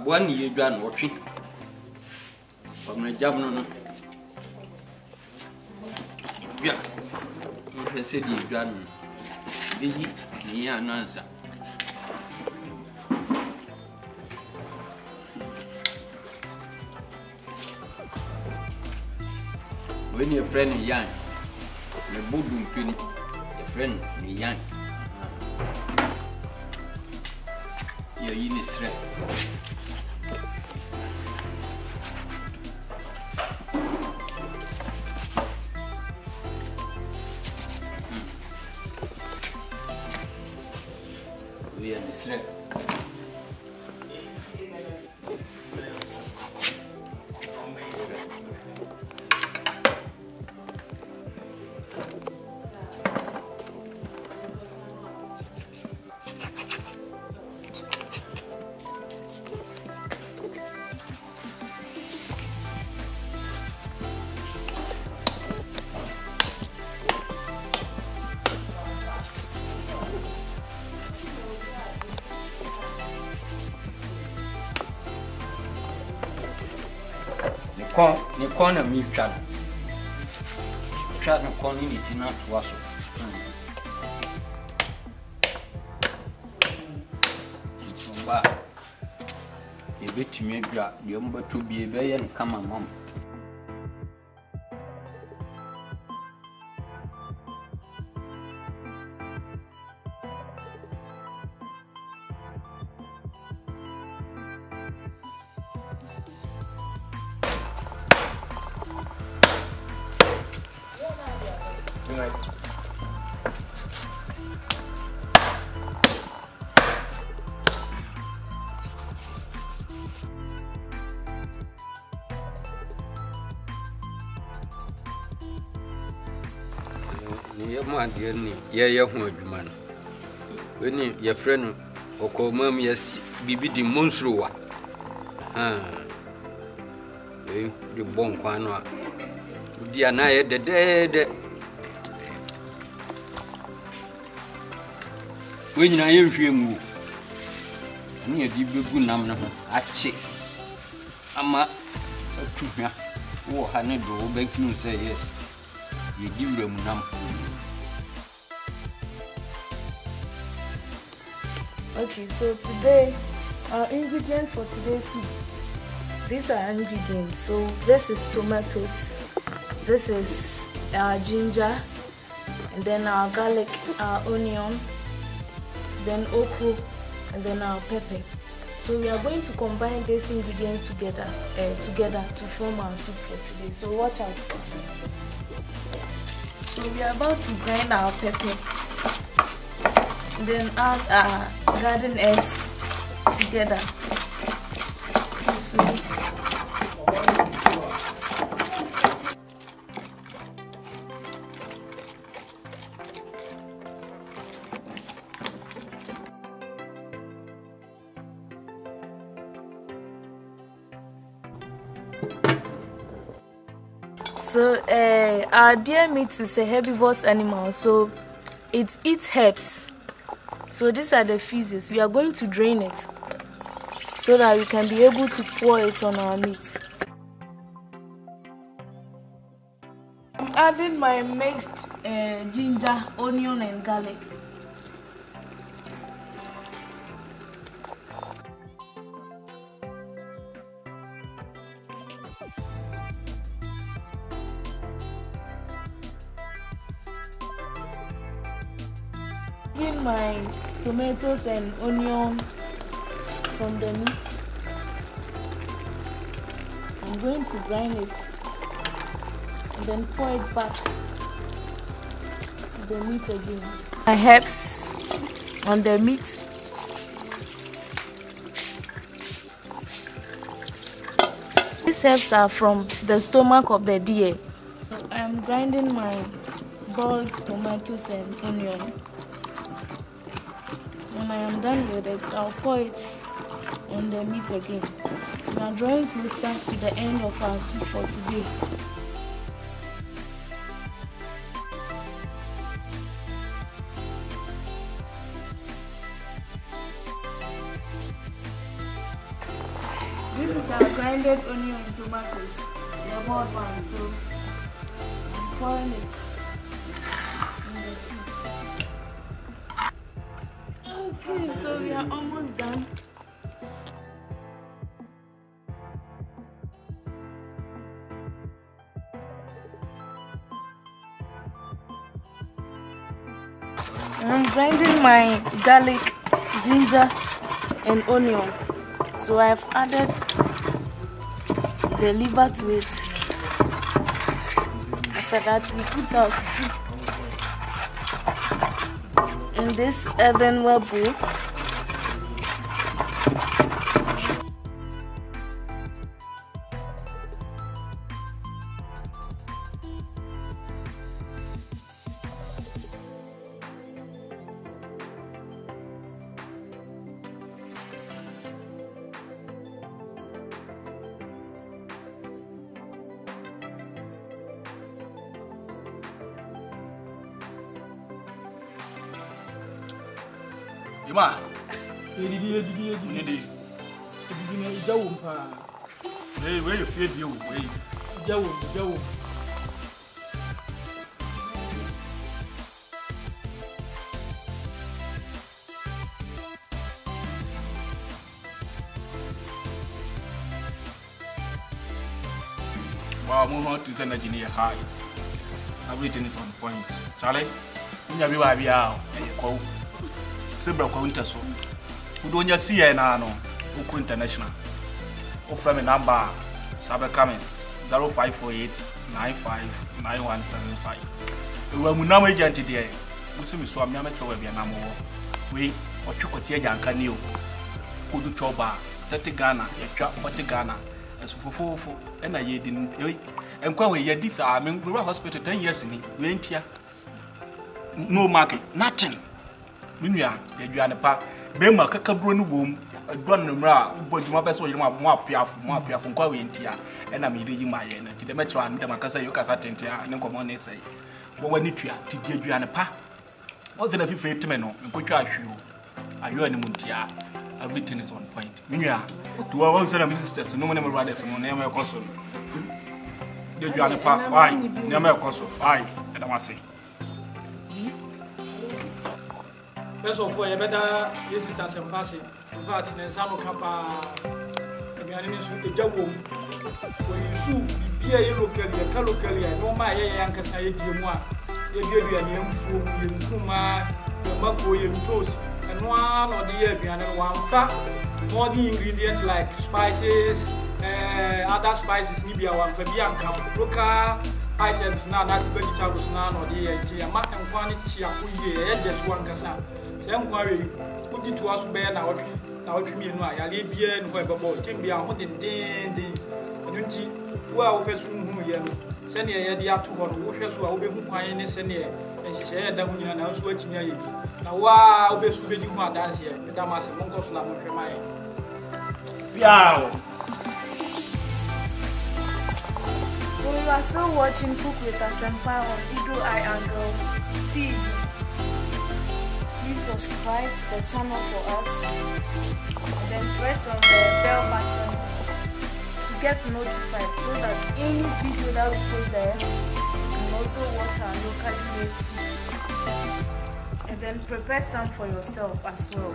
One year, you are watching from the job. No, yeah, you said you done. Be an answer. When your friend is young, the boodoo pin, your friend is young. You're in his threat. We are in his threat. The corner me chat no corner in it not was so. You bet me you but to be a bay and come on, mom. Right. Yeah, man. When your friend or call mum, yes, be the monstro. You bon quanoa. Dear Naya, the dead. When I hear move near the good number, I check. Ama to me. Oh, honey, do beg you say yes. You give them number. Okay, so today, our ingredients for today's soup. These are ingredients. So this is tomatoes, this is our ginger, and then our garlic, our onion, then okra, and then our pepper. So we are going to combine these ingredients together to form our soup for today. So watch out for it. So we are about to grind our pepper, then add our garden eggs together. So our deer meat is a herbivorous animal, so it eats herbs. So these are the feces. We are going to drain it so that we can be able to pour it on our meat. I'm adding my mixed ginger, onion and garlic. In my tomatoes and onion from the meat, I'm going to grind it and then pour it back to the meat again. My herbs on the meat. These herbs are from the stomach of the deer. So I am grinding my boiled tomatoes and onion. When I am done with it, I'll pour it on the meat again. We are drawing closer to the end of our soup for today. this is our grinded onion and tomatoes. The boiled one, so I'm pouring it in the soup. Okay, so we are almost done. I'm grinding my garlic, ginger, and onion. So I've added the liver to it. After that, we put our fufu in this earthenware bowl. Yuma, Edidi. Na ijawo mpa. where you feel you way. Ijawo. Wow, move on to send engineer high. Everything is on point. Charlie, when you are here, Kwahu. Sebra Kwahu Nteso. Who don't you see now? Uku International. Offer me number. Sabe coming 0548 95 9175. We are Munam agent today. We see me so I'm not sure we are now. We or Chukotia Yankani. Kudu Choba, 30 Ghana, a trap 40 Ghana. As for Fufu, and I didn't. And when we did, I mean, we were hospital 10 years in it. We ain't here. No market, nothing. Minya, you are the park. Bema Kakabrun womb, a Granumra, but my best way, more piaf from Kwahu Intia, and I'm reading my end to the metro and the Macasa Yucatatentia, and come on, they say. But when it to give you an apa, what the if you men and put your shoe. Are you any muntia? Everything is on point. Minya, to our own son of sisters, no one ever riders on name of Cosso. Did you an apa? Why? Never Cosso. Aye, and I must say. First of all, you better your sisters and passing. In fact, in Sano Kappa, if you are in the Jawo, when you sue, be a locally, no my young Casay, Dimois, you give you a young fool, you Kuma, your Mako, you toast, and one or the year behind one fat, more the ingredients like spices, other spices, Nibia, one for Bianca, local items now, that's vegetables now, or the year, and quantity of just one cassa. Same quarry, put it to us bear now. Now, me and I live here and where about Timby are holding day. Well, person who you send your idea to one who has to obey who quietness and here, and she said that when you announce what you need. Now, wow, best will be you want dance here, but I must have one cost lamb of my. Yeah. So you are still watching Cook with a Senpai on Eagle Eye Angle TV. Please subscribe the channel for us and then press on the bell button to get notified so that any video that we put there, you can also watch our locally made soup and then prepare some for yourself as well.